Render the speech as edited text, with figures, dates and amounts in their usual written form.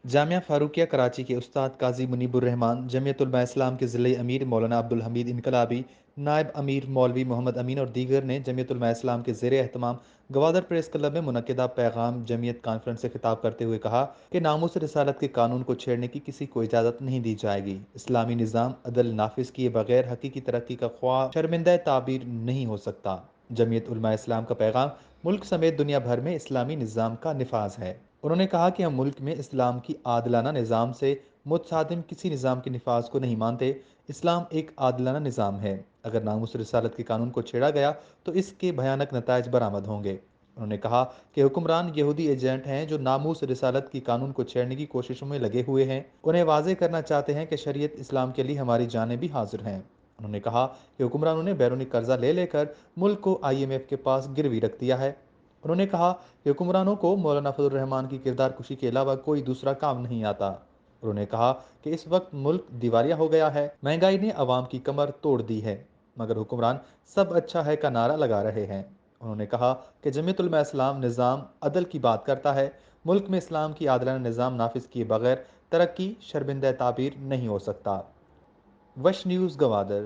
جامعہ فاروقیہ کراچی کے استاد قاضی منیب الرحمان، جمعیت علماء اسلام کے ضلعی امیر مولانا عبدالحمید انقلابی، نائب امیر مولوی محمد امین اور دیگر نے جمعیت علماء اسلام کے زیر اہتمام گوادر پریس کلب میں منعقدہ پیغام جمعیت کانفرنس سے خطاب کرتے ہوئے کہا کہ ناموس رسالت کے قانون کو چھیڑنے کی کسی کو اجازت نہیں دی جائے گی۔ اسلامی نظام عدل نافذ کیے بغیر حقیقی ترقی کا خواہ شرمندہ تعبیر نہیں ہو سکتا۔ جمعیت علماء اسلام کا پیغام ملک سمیت دنیا بھر میں اسلامی نظام کا نفاذ ہے۔ انہوں نے کہا کہ ہم ملک میں اسلام کی عادلانہ نظام سے متصادم کسی نظام کے نفاذ کو نہیں مانتے۔ اسلام ایک عادلانہ نظام ہے۔ اگر ناموس رسالت کے قانون کو چھیڑا گیا تو اس کے بھیانک نتائج برآمد ہوں گے۔ انہوں نے کہا کہ حکمران یہودی ایجنٹ ہیں جو ناموس رسالت کی قانون کو چھیڑنے کی کوششوں میں لگے ہوئے ہیں۔ انہیں واضح کرنا چاہتے ہیں کہ شریعت اسلام کے لیے ہماری جانیں بھی حاضر ہیں۔ انہوں نے کہا کہ حکمرانوں نے بیرونی قرضہ لے لے کر ملک کو IMF کے پاس گروی رکھ دیا ہے۔ انہوں نے کہا کہ حکمرانوں کو مولانا فضل الرحمان کی کردار کشی کے علاوہ کوئی دوسرا کام نہیں آتا۔ انہوں نے کہا کہ اس وقت ملک دیوالیہ ہو گیا ہے، مہنگائی نے عوام کی کمر توڑ دی ہے، مگر حکمران سب اچھا ہے کا نعرہ لگا رہے ہیں۔ انہوں نے کہا کہ جمعیت علماء اسلام نظام عدل کی بات کرتا ہے۔ ملک میں اسلام کی عادلانہ نظام نافذ کیے بغیر ترقی شرمندہ تعبیر نہیں ہو سکتا۔ وش نیوز گوادر۔